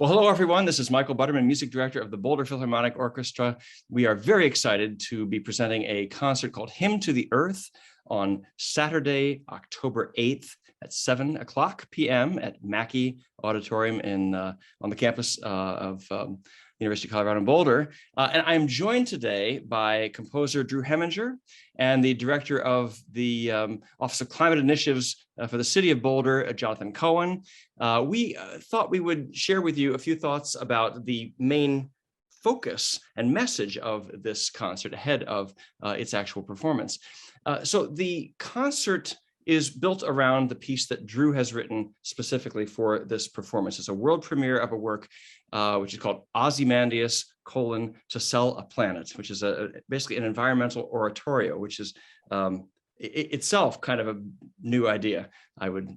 Well, hello, everyone. This is Michael Butterman, Music Director of the Boulder Philharmonic Orchestra. We are very excited to be presenting a concert called Hymn to the Earth on Saturday, October 8th at 7:00 p.m. at Mackey Auditorium on the campus of University of Colorado in Boulder. And I'm joined today by composer Drew Hemenger and the director of the Office of Climate Initiatives for the City of Boulder, Jonathan Koehn. We thought we would share with you a few thoughts about the main focus and message of this concert ahead of its actual performance. So the concert is built around the piece that Drew has written specifically for this performance. It's a world premiere of a work which is called Ozymandias, to Sell a Planet, which is basically an environmental oratorio, which is itself kind of a new idea, I would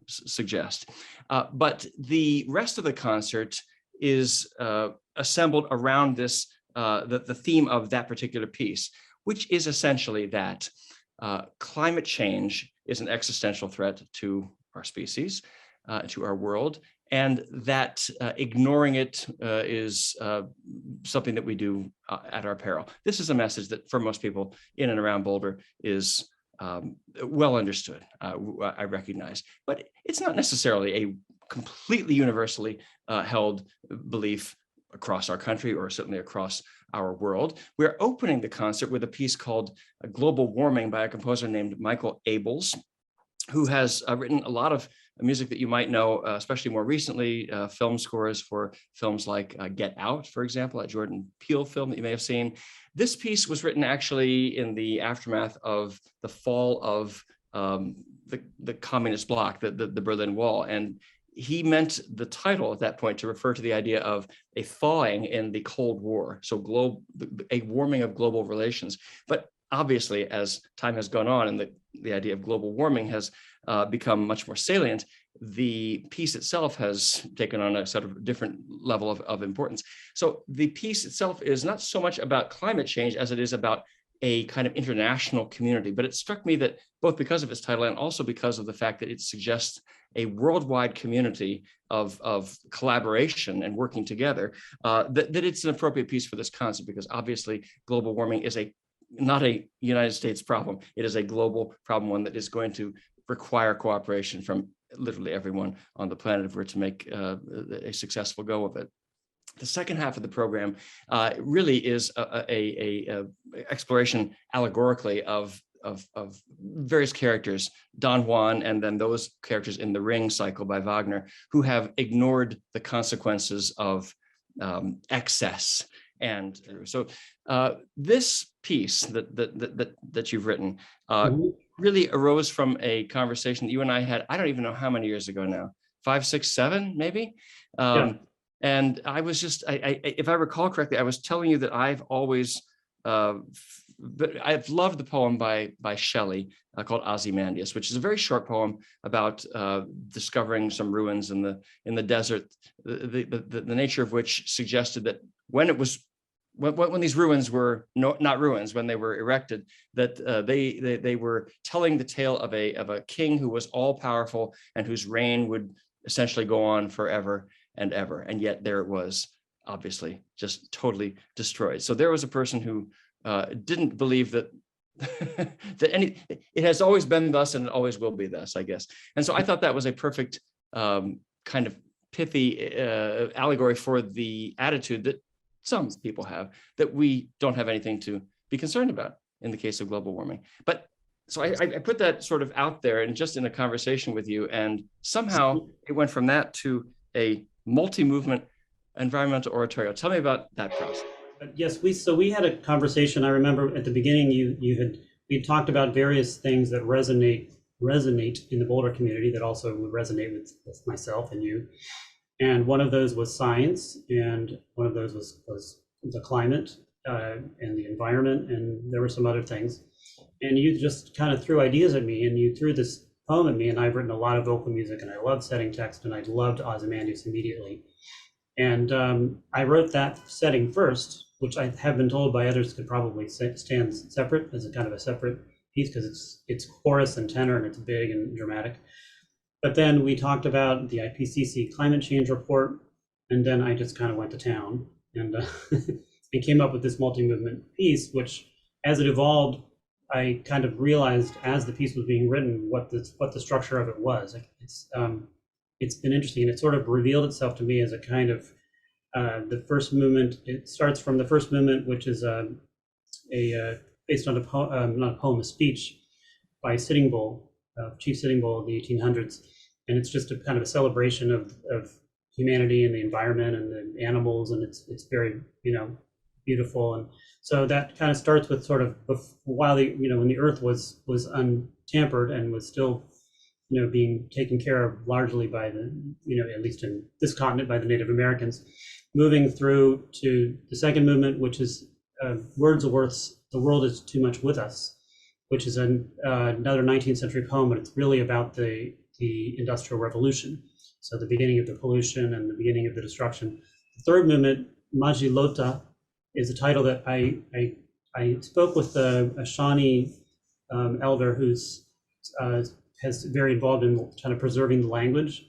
suggest. But the rest of the concert is assembled around this, the theme of that particular piece, which is essentially that climate change is an existential threat to our species, to our world, and that ignoring it is something that we do at our peril. This is a message that for most people in and around Boulder is well understood, I recognize, but it's not necessarily a completely universally held belief across our country or certainly across our world. We're opening the concert with a piece called Global Warming by a composer named Michael Abels, who has written a lot of music that you might know, especially more recently, film scores for films like Get Out, for example, a Jordan Peele film that you may have seen. This piece was written actually in the aftermath of the fall of the communist bloc, the Berlin Wall. And he meant the title at that point to refer to the idea of a thawing in the Cold War, so a warming of global relations. But obviously, as time has gone on and the idea of global warming has become much more salient, the piece itself has taken on a sort of different level of importance. So the piece itself is not so much about climate change as it is about a kind of international community. But it struck me that both because of its title and also because of the fact that it suggests a worldwide community of collaboration and working together, that it's an appropriate piece for this concert, because obviously global warming is not a United States problem. It is a global problem, one that is going to require cooperation from literally everyone on the planet if we're to make a successful go of it. The second half of the program really is a exploration allegorically of various characters, Don Juan, and then those characters in the Ring cycle by Wagner, who have ignored the consequences of excess. And so this piece that you've written really arose from a conversation that you and I had, I don't even know how many years ago now, 5, 6, 7, maybe. Yeah. And I was just, if I recall correctly, I was telling you that I've always, I've loved the poem by Shelley called Ozymandias, which is a very short poem about discovering some ruins in the desert, the nature of which suggested that when these ruins were not ruins, when they were erected, that they were telling the tale of a king who was all powerful and whose reign would essentially go on forever and ever. And yet there it was, obviously, just totally destroyed. So there was a person who didn't believe that it has always been thus and it always will be thus, I guess. And so I thought that was a perfect kind of pithy allegory for the attitude that some people have, that we don't have anything to be concerned about in the case of global warming. But so I put that sort of out there and just in a conversation with you, and somehow it went from that to a multi-movement environmental oratorio. Tell me about that process. Yes, we had a conversation. I remember at the beginning we talked about various things that resonate in the Boulder community that also would resonate with myself and you. And one of those was science, and one of those was the climate and the environment, and there were some other things. And you just kind of threw ideas at me, and you threw this poem at me, and I've written a lot of vocal music, and I love setting text, and I loved Ozymandias immediately. And I wrote that setting first, which I have been told by others could probably stand separate as a kind of a separate piece, because it's chorus and tenor, and it's big and dramatic. But then we talked about the IPCC climate change report, And then I just kind of went to town and and came up with this multi-movement piece, which as it evolved, I kind of realized as the piece was being written what the structure of it was. Like it's been interesting, and it sort of revealed itself to me as a kind of the first movement. It starts from the first movement, which is based on not a poem, a speech by Sitting Bull, Chief Sitting Bull of the 1800s, and it's just a kind of a celebration of humanity and the environment and the animals, and it's very beautiful. And so that kind of starts with sort of while when the earth was untampered and was still being taken care of largely by the at least in this continent by the Native Americans, moving through to the second movement, which is Wordsworth's "The World Is Too Much With Us," which is another 19th century poem, but it's really about the Industrial Revolution. So the beginning of the pollution and the beginning of the destruction. The third movement, Majilota, is a title that I spoke with a Shawnee elder who's has very involved in kind of preserving the language.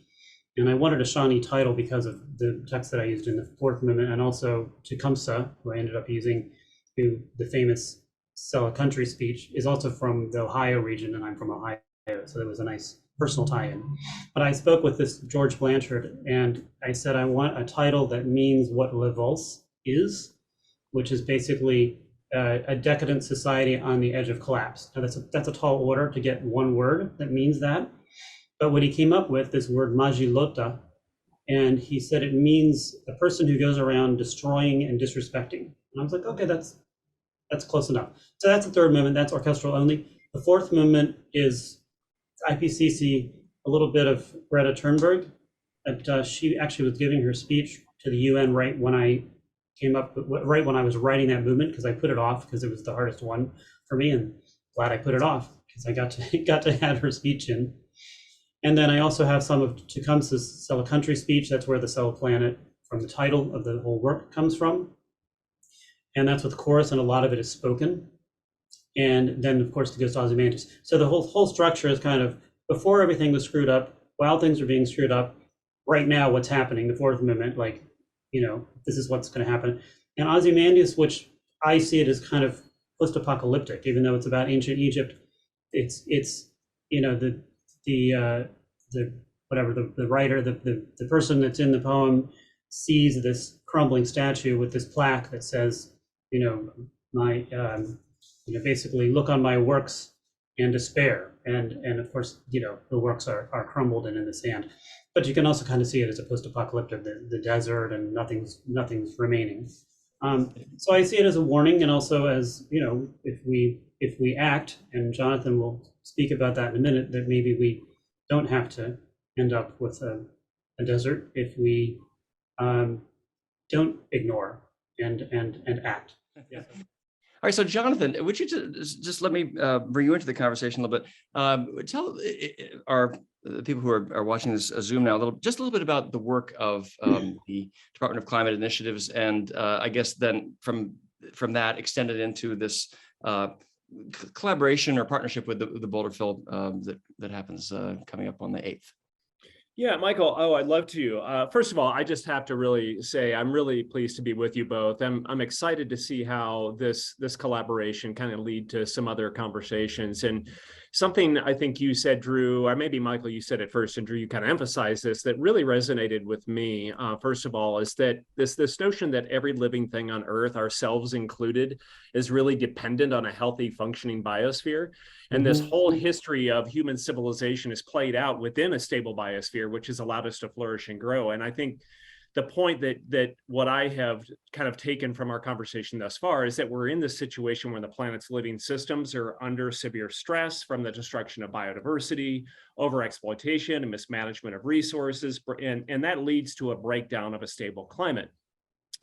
And I wanted a Shawnee title because of the text that I used in the fourth movement, and also Tecumseh, who I ended up using, who the famous Sell a Country speech is also from the Ohio region, and I'm from Ohio, so there was a nice personal tie-in. But I spoke with this George Blanchard, and I said I want a title that means what La Valse is, which is basically a decadent society on the edge of collapse. Now that's a tall order to get one word that means that. But what he came up with, this word Majilota, and he said it means a person who goes around destroying and disrespecting. And I was like, okay, that's close enough. So that's the third movement, that's orchestral only. The fourth movement is IPCC, a little bit of Greta Thunberg. And she actually was giving her speech to the UN right when I was writing that movement, because I put it off because it was the hardest one for me, and glad I put it off because I got to have her speech in. And then I also have some of Tecumseh's Sell a Country speech. That's where the Sell a Planet, from the title of the whole work, comes from. And that's with chorus, and a lot of it is spoken. And then, of course, it goes to Ozymandias. So the whole structure is kind of before everything was screwed up, while things are being screwed up, right now what's happening, the fourth amendment, like, this is what's going to happen. And Ozymandias, which I see it as kind of post-apocalyptic, even though it's about ancient Egypt, it's the writer, the person that's in the poem sees this crumbling statue with this plaque that says, basically look on my works and despair. And of course, the works are crumbled and in the sand. But you can also kind of see it as a post-apocalyptic, the desert, and nothing's remaining. So I see it as a warning, and also as, if we act, and Jonathan will speak about that in a minute, that maybe we don't have to end up with a desert if we don't ignore and act. Yeah. All right, so Jonathan, would you just let me bring you into the conversation a little bit? Tell the people who are watching this Zoom now just a little bit about the work of the Department of Climate Initiatives, and I guess then from that extended into this collaboration or partnership with the Boulder Phil that happens coming up on the 8th. Yeah, Michael. Oh, I'd love to. First of all, I just have to really say I'm really pleased to be with you both. I'm excited to see how this collaboration kind of lead to some other conversations. And something I think you said, Drew, or maybe Michael, you said it first, and Drew, you kind of emphasized this, that really resonated with me. First of all, is that this notion that every living thing on Earth, ourselves included, is really dependent on a healthy, functioning biosphere. And this whole history of human civilization is played out within a stable biosphere, which has allowed us to flourish and grow. And I think the point that what I have kind of taken from our conversation thus far is that we're in this situation where the planet's living systems are under severe stress from the destruction of biodiversity, overexploitation, and mismanagement of resources, and that leads to a breakdown of a stable climate.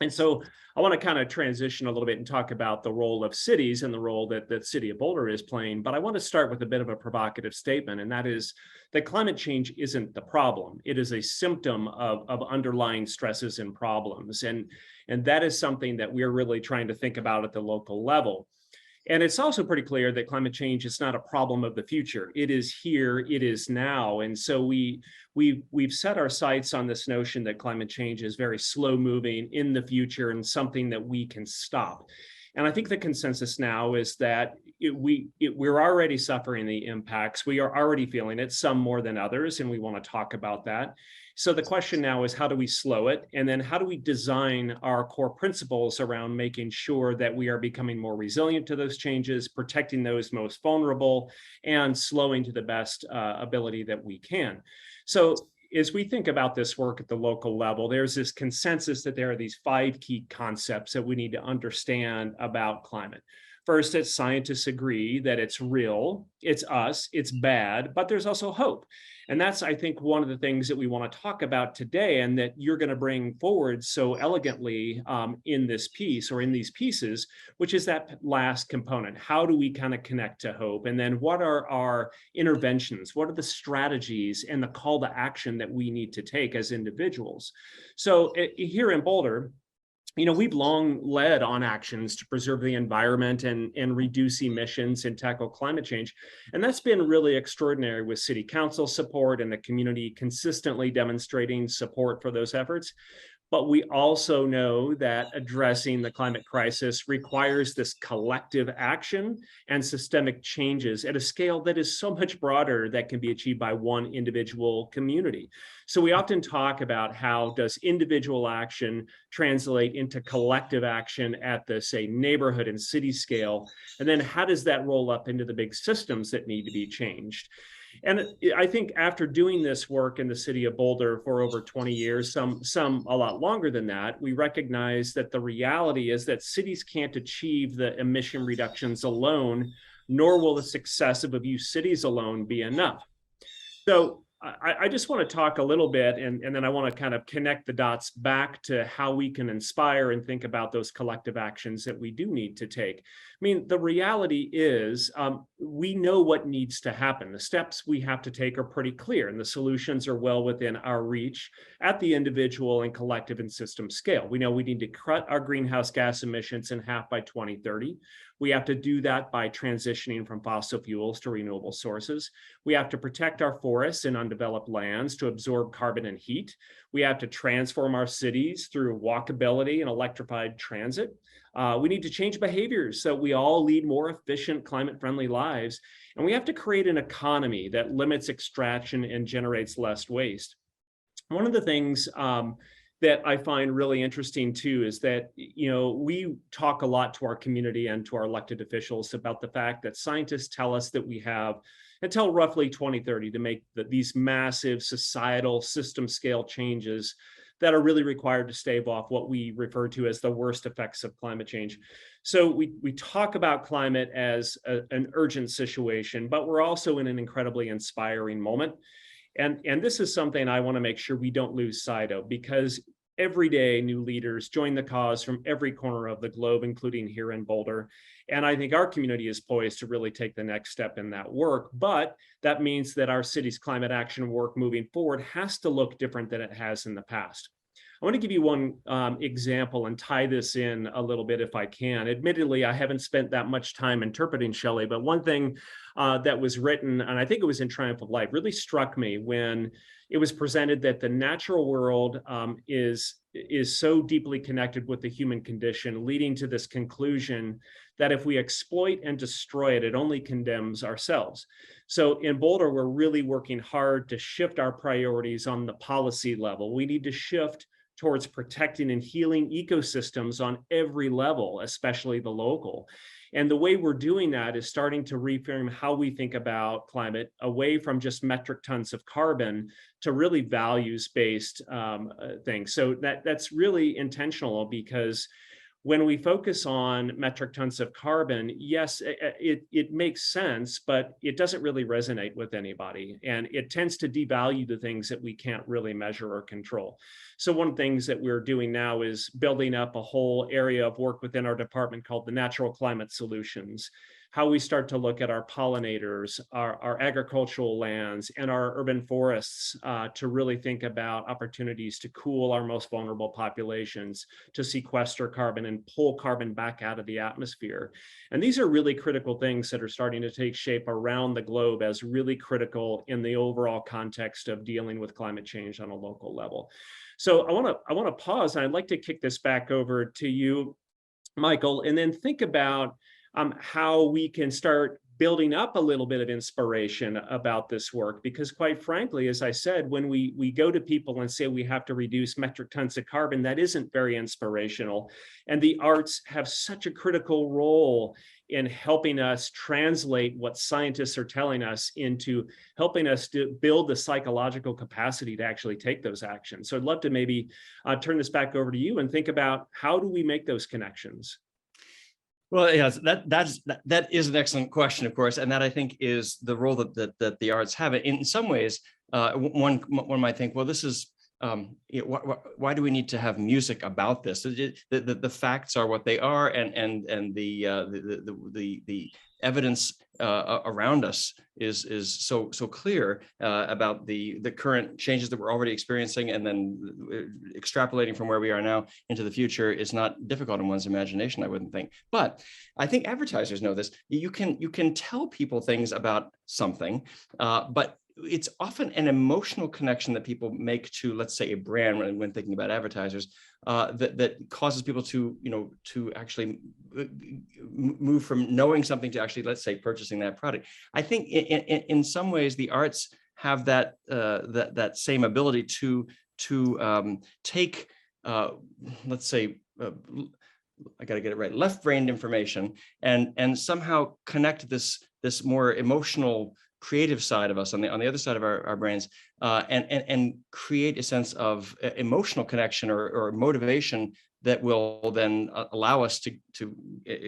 And so I want to kind of transition a little bit and talk about the role of cities and the role that the city of Boulder is playing. But I want to start with a bit of a provocative statement, and that is that climate change isn't the problem. It is a symptom of underlying stresses and problems. And that is something that we're really trying to think about at the local level. And it's also pretty clear that climate change is not a problem of the future. It is here, it is now. And so we've set our sights on this notion that climate change is very slow moving in the future and something that we can stop. And I think the consensus now is that we're already suffering the impacts. We are already feeling it, some more than others, and we want to talk about that. So the question now is, how do we slow it? And then how do we design our core principles around making sure that we are becoming more resilient to those changes, protecting those most vulnerable, and slowing to the best ability that we can? So as we think about this work at the local level, there's this consensus that there are these 5 key concepts that we need to understand about climate. First, that scientists agree that it's real, it's us, it's bad, but there's also hope. And that's, I think, one of the things that we want to talk about today, and that you're going to bring forward so elegantly in this piece, or in these pieces, which is that last component. How do we kind of connect to hope? And then what are our interventions? What are the strategies and the call to action that we need to take as individuals? So here in Boulder, we've long led on actions to preserve the environment and reduce emissions and tackle climate change. And that's been really extraordinary, with city council support and the community consistently demonstrating support for those efforts. But we also know that addressing the climate crisis requires this collective action and systemic changes at a scale that is so much broader that can be achieved by one individual community. So we often talk about how does individual action translate into collective action at the, say, neighborhood and city scale, and then how does that roll up into the big systems that need to be changed? And I think after doing this work in the city of Boulder for over 20 years, some a lot longer than that, we recognize that the reality is that cities can't achieve the emission reductions alone, nor will the success of a few cities alone be enough. So I just want to talk a little bit, and then I want to kind of connect the dots back to how we can inspire and think about those collective actions that we do need to take. I mean, the reality is we know what needs to happen. The steps we have to take are pretty clear, and the solutions are well within our reach at the individual and collective and system scale. We know we need to cut our greenhouse gas emissions in half by 2030. We have to do that by transitioning from fossil fuels to renewable sources. We have to protect our forests and undeveloped lands to absorb carbon and heat. We have to transform our cities through walkability and electrified transit. We need to change behaviors so we all lead more efficient, climate-friendly lives. And we have to create an economy that limits extraction and generates less waste. One of the things that I find really interesting too is that, we talk a lot to our community and to our elected officials about the fact that scientists tell us that we have until roughly 2030 to make these massive societal system scale changes that are really required to stave off what we refer to as the worst effects of climate change. So we talk about climate as an urgent situation, but we're also in an incredibly inspiring moment. And this is something I want to make sure we don't lose sight of, because every day new leaders join the cause from every corner of the globe, including here in Boulder. And I think our community is poised to really take the next step in that work. But that means that our city's climate action work moving forward has to look different than it has in the past. I want to give you one example and tie this in a little bit if I can. Admittedly, I haven't spent that much time interpreting Shelley, but one thing that was written, and I think it was in Triumph of Life, really struck me when it was presented that the natural world is so deeply connected with the human condition, leading to this conclusion that if we exploit and destroy it, it only condemns ourselves. So in Boulder, we're really working hard to shift our priorities on the policy level. We need to shift towards protecting and healing ecosystems on every level, especially the local. And the way we're doing that is starting to reframe how we think about climate away from just metric tons of carbon to really values-based things. So that's really intentional, because when we focus on metric tons of carbon, yes, it makes sense, but it doesn't really resonate with anybody. And it tends to devalue the things that we can't really measure or control. So one of the things that we're doing now is building up a whole area of work within our department called the Natural Climate Solutions, how we start to look at our pollinators, our agricultural lands, and our urban forests to really think about opportunities to cool our most vulnerable populations, to sequester carbon and pull carbon back out of the atmosphere. And these are really critical things that are starting to take shape around the globe as really critical in the overall context of dealing with climate change on a local level. So I want to pause, and I'd like to kick this back over to you, Michael, and then think about how we can start building up a little bit of inspiration about this work. Because quite frankly, as I said, when we go to people and say we have to reduce metric tons of carbon, that isn't very inspirational. And the arts have such a critical role in helping us translate what scientists are telling us into helping us to build the psychological capacity to actually take those actions. So I'd love to maybe turn this back over to you and think about, how do we make those connections? Well, yes, that is an excellent question, of course, and that I think is the role that the arts have. In some ways, one might think, well, this is why do we need to have music about this? The facts are what they are, and the evidence around us is so clear about the current changes that we're already experiencing, and then extrapolating from where we are now into the future is not difficult in one's imagination, I wouldn't think. But I think advertisers know this. You can tell people things about something, but it's often an emotional connection that people make to, let's say, a brand when thinking about advertisers, that causes people to actually move from knowing something to actually, let's say, purchasing that product. I think in some ways the arts have that same ability to take, let's say, I got to get it right, left-brained information and somehow connect this more emotional, creative side of us on the other side of our brains, and create a sense of emotional connection or motivation that will then allow us to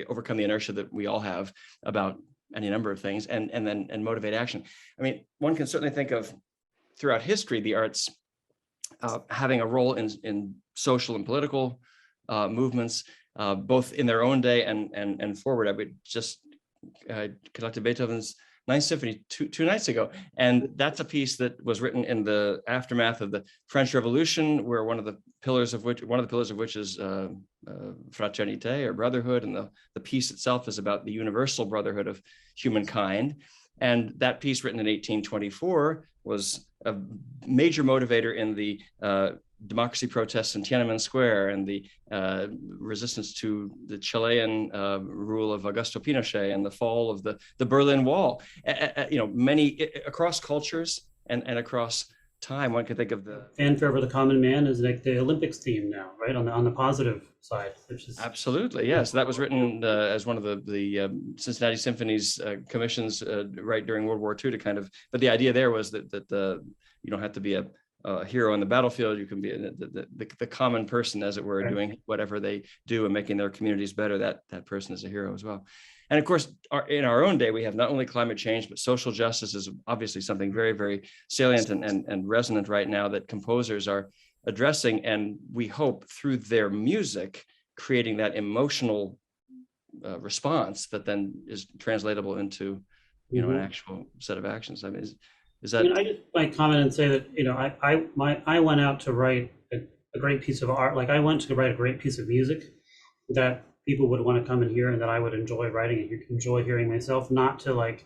overcome the inertia that we all have about any number of things, and motivate action. I mean, one can certainly think of throughout history the arts having a role in social and political movements, both in their own day and forward. I would just conducted Beethoven's Ninth Symphony two nights ago, and that's a piece that was written in the aftermath of the French Revolution, where one of the pillars of which is fraternité, or brotherhood, and the piece itself is about the universal brotherhood of humankind. And that piece, written in 1824, was a major motivator in the democracy protests in Tiananmen Square and the resistance to the Chilean rule of Augusto Pinochet and the fall of the Berlin Wall. Many across cultures and across time, one could think of the fanfare for the common man is like the Olympics theme now, right? On the positive side, which is absolutely, yes. That was written as one of the Cincinnati Symphony's commissions right during World War II to kind of. But the idea there was that you don't have to be a hero on the battlefield. You can be the common person, as it were, right, doing whatever they do and making their communities better. That person is a hero as well. And of course, in our own day, we have not only climate change, but social justice is obviously something very, very salient and resonant right now that composers are addressing. And we hope through their music, creating that emotional response that then is translatable into, an actual set of actions. I mean, is that? I just might comment and say that, I went out to write a great piece of art. Like, I went to write a great piece of music that people would want to come and hear, and that I would enjoy writing and enjoy hearing myself, not to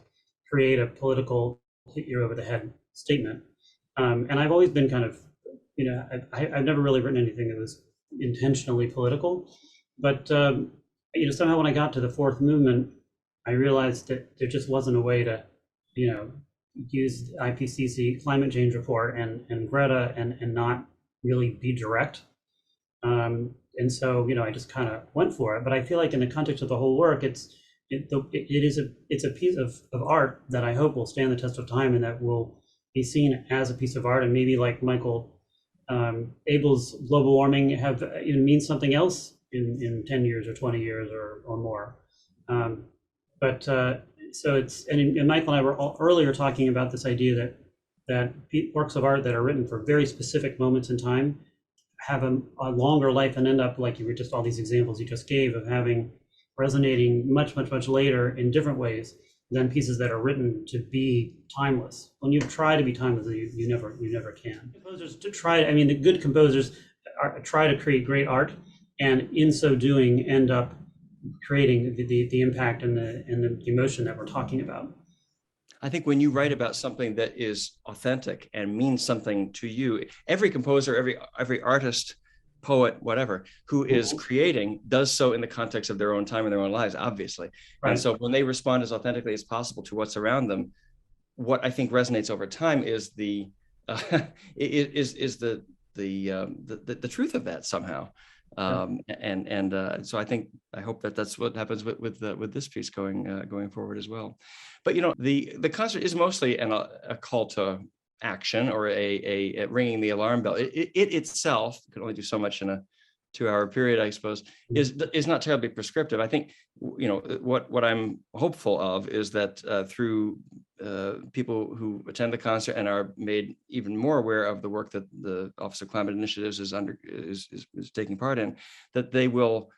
create a political hit you over the head statement. And I've always been kind of, I've never really written anything that was intentionally political, but somehow when I got to the fourth movement, I realized that there just wasn't a way to, use the IPCC climate change report and Greta and not really be direct. And so, I just kind of went for it. But I feel like in the context of the whole work, it's a piece of art that I hope will stand the test of time and that will be seen as a piece of art. And maybe, like Michael, Abel's global warming means something else in 10 years or 20 years or more. So it's, and Michael and I were earlier talking about this idea that works of art that are written for very specific moments in time have a longer life and end up, like you were just, all these examples you just gave of having resonating much, much, much later in different ways than pieces that are written to be timeless. When you try to be timeless, you never can. Composers to try, I mean, the good composers try to create great art, and in so doing end up creating the impact and the emotion that we're talking about. I think when you write about something that is authentic and means something to you, every composer, every artist, poet, whatever, who is creating does so in the context of their own time and their own lives, obviously. Right. And so when they respond as authentically as possible to what's around them, what I think resonates over time is the truth of that somehow. So I hope that's what happens with this piece going forward as well. But the concert is mostly a call to action, or a ringing the alarm bell. It itself can only do so much in a 2-hour period, I suppose, is not terribly prescriptive. I think what I'm hopeful of is that through people who attend the concert and are made even more aware of the work that the Office of Climate Initiatives is taking part in, that they will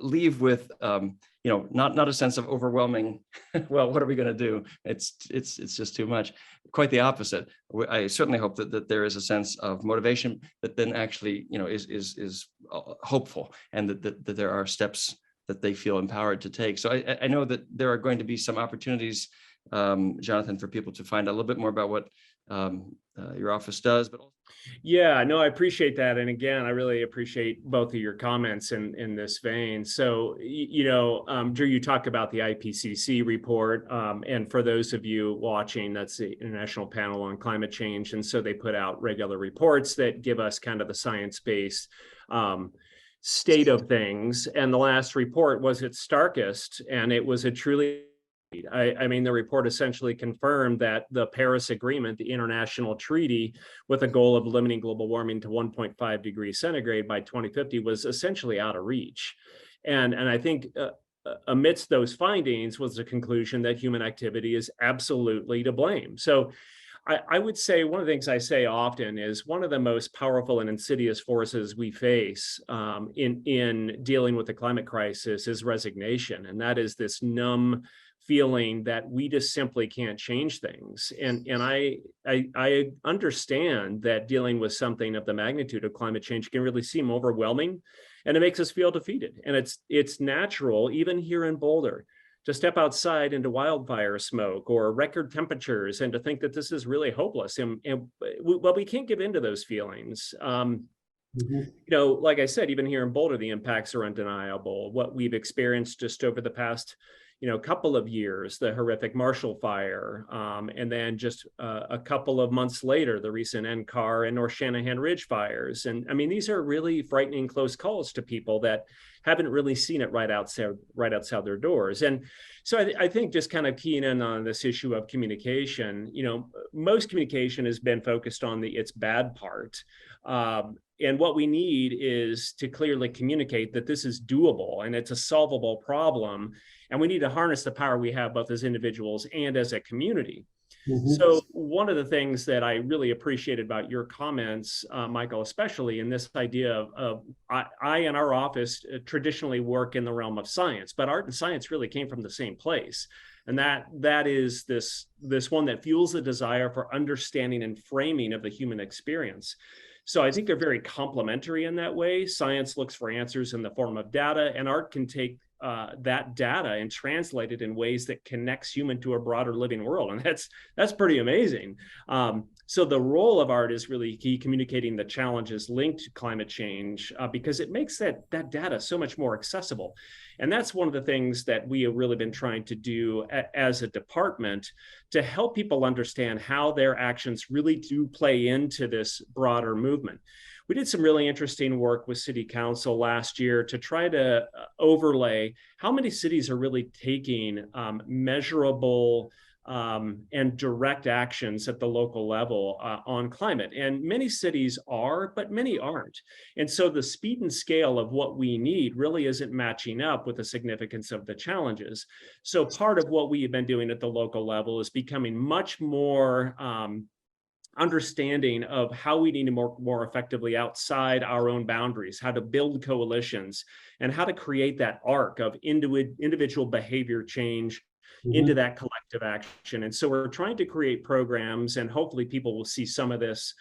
leave with not a sense of overwhelming, well, what are we going to do? It's just too much. Quite the opposite. I certainly hope that there is a sense of motivation that then actually is hopeful, and that there are steps that they feel empowered to take. So I know that there are going to be some opportunities, Jonathan, for people to find out a little bit more about what your office does. But yeah, no, I appreciate that. And again, I really appreciate both of your comments in this vein. So, Drew, you talk about the IPCC report. And for those of you watching, that's the International Panel on Climate Change. And so they put out regular reports that give us kind of the science-based state of things. And the last report was its starkest, and it was a truly I mean, the report essentially confirmed that the Paris Agreement, the international treaty with a goal of limiting global warming to 1.5 degrees centigrade by 2050, was essentially out of reach. And I think amidst those findings was the conclusion that human activity is absolutely to blame. So I would say one of the things I say often is one of the most powerful and insidious forces we face in dealing with the climate crisis is resignation. And that is this numb feeling that we just simply can't change things. And I understand that dealing with something of the magnitude of climate change can really seem overwhelming, and it makes us feel defeated. And it's natural, even here in Boulder, to step outside into wildfire smoke or record temperatures and to think that this is really hopeless. And we can't give in to those feelings. Like I said, even here in Boulder, the impacts are undeniable. What we've experienced just over the past couple of years, the horrific Marshall Fire, and then just a couple of months later, the recent NCAR and North Shanahan Ridge fires. And I mean, these are really frightening close calls to people that haven't really seen it right outside their doors. And so I think just kind of keying in on this issue of communication, most communication has been focused on its bad part. And what we need is to clearly communicate that this is doable and it's a solvable problem. And we need to harness the power we have both as individuals and as a community. So one of the things that I really appreciated about your comments, Michael, especially in this idea of I and our office traditionally work in the realm of science, but art and science really came from the same place. And that is this one that fuels the desire for understanding and framing of the human experience. So I think they're very complementary in that way. Science looks for answers in the form of data, and art can take that data and translate it in ways that connects human to a broader living world. And that's pretty amazing. So the role of art is really key, communicating the challenges linked to climate change, because it makes that data so much more accessible. And that's one of the things that we have really been trying to do as a department to help people understand how their actions really do play into this broader movement. We did some really interesting work with City Council last year to try to overlay how many cities are really taking measurable and direct actions at the local level on climate. And many cities are, but many aren't. And so the speed and scale of what we need really isn't matching up with the significance of the challenges. So part of what we have been doing at the local level is becoming much more understanding of how we need to more effectively outside our own boundaries, how to build coalitions, and how to create that arc of individual behavior change into that collective action. And so we're trying to create programs, and hopefully people will see some of this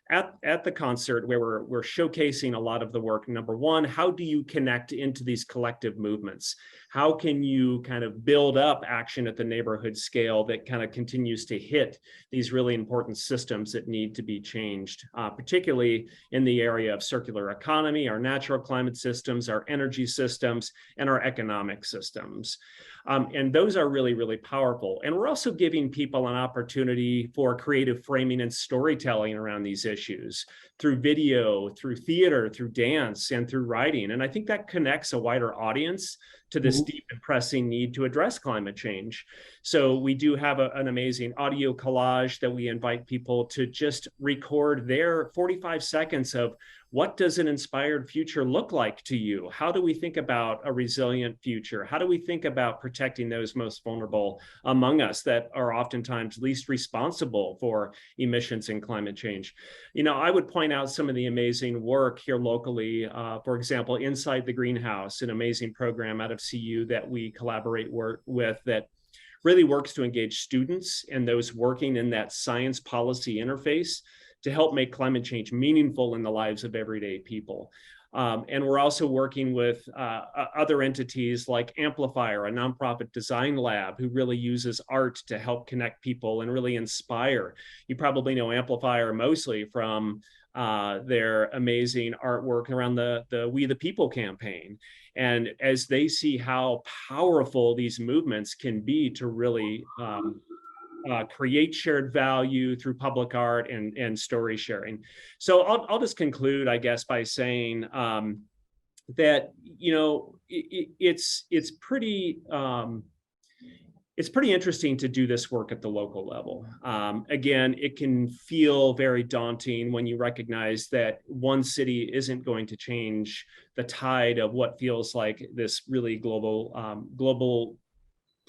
at the concert, where we're showcasing a lot of the work. Number one, how do you connect into these collective movements? How can you kind of build up action at the neighborhood scale that kind of continues to hit these really important systems that need to be changed, particularly in the area of circular economy, our natural climate systems, our energy systems, and our economic systems. And those are really, really powerful. And we're also giving people an opportunity for creative framing and storytelling around these issues through video, through theater, through dance, and through writing. And I think that connects a wider audience to this deep and pressing need to address climate change. So we do have an amazing audio collage that we invite people to just record their 45 seconds of what does an inspired future look like to you? How do we think about a resilient future? How do we think about protecting those most vulnerable among us that are oftentimes least responsible for emissions and climate change? You know, I would point out some of the amazing work here locally. For example, Inside the Greenhouse, an amazing program out of CU that we collaborate with that really works to engage students and those working in that science policy interface to help make climate change meaningful in the lives of everyday people. And we're also working with other entities like Amplifier, a nonprofit design lab who really uses art to help connect people and really inspire. You probably know Amplifier mostly from their amazing artwork around the We the People campaign. And as they see how powerful these movements can be to really create shared value through public art and story sharing. So I'll just conclude, I guess, by saying that, you know, it's pretty interesting to do this work at the local level. Again, it can feel very daunting when you recognize that one city isn't going to change the tide of what feels like this really global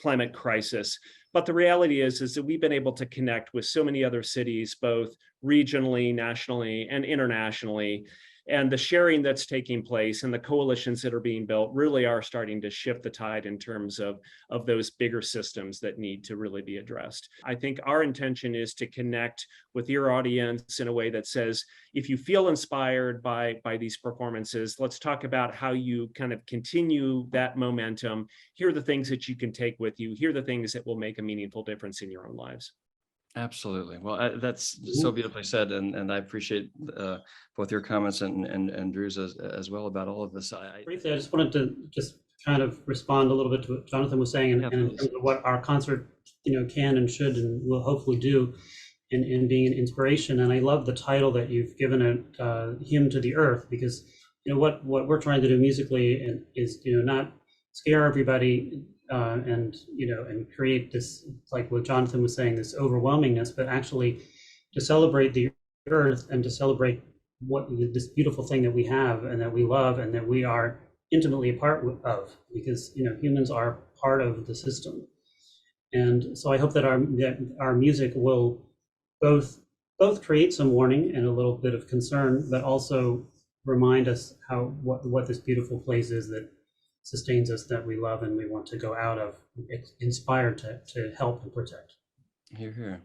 climate crisis. But the reality is that we've been able to connect with so many other cities, both regionally, nationally, and internationally. And the sharing that's taking place and the coalitions that are being built really are starting to shift the tide in terms of those bigger systems that need to really be addressed. I think our intention is to connect with your audience in a way that says, if you feel inspired by these performances, let's talk about how you kind of continue that momentum. Here are the things that you can take with you. Here are the things that will make a meaningful difference in your own lives. Absolutely. Well, that's so beautifully said, and I appreciate both your comments and Drew's as well about all of this. Briefly, I just wanted to kind of respond a little bit to what Jonathan was saying, and in terms of what our concert, can and should and will hopefully do in being an inspiration. And I love the title that you've given it, "Hymn to the Earth," because what we're trying to do musically is not scare everybody. And create this, like what Jonathan was saying, this overwhelmingness, but actually to celebrate the earth and to celebrate this beautiful thing that we have and that we love and that we are intimately a part of, because humans are part of the system. And so I hope that our music will both create some warning and a little bit of concern, but also remind us what this beautiful place is that sustains us, that we love and we want to go out of, inspired to help and protect. Hear, hear.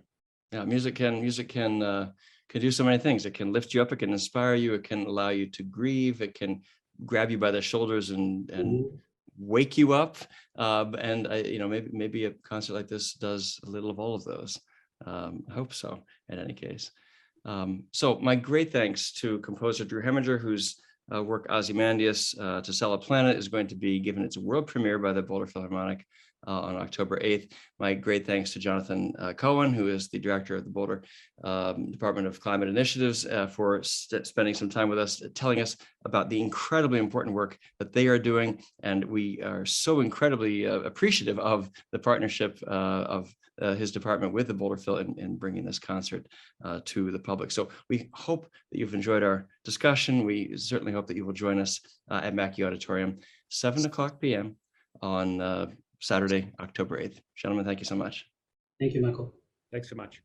Yeah, music can do so many things. It can lift you up, it can inspire you, it can allow you to grieve, it can grab you by the shoulders and wake you up. And maybe a concert like this does a little of all of those. I hope so, in any case. So my great thanks to composer Drew Hemenger, whose work Ozymandias to Sell a Planet is going to be given its world premiere by the Boulder Philharmonic on October 8th. My great thanks to Jonathan Koehn, who is the director of the Boulder Department of Climate Initiatives, for spending some time with us, telling us about the incredibly important work that they are doing. And we are so incredibly appreciative of the partnership of his department with the Boulder Phil in bringing this concert to the public. So we hope that you've enjoyed our discussion. We certainly hope that you will join us at Mackey Auditorium, 7:00 p.m. on Saturday, October 8th. Gentlemen, thank you so much. Thank you, Michael. Thanks so much.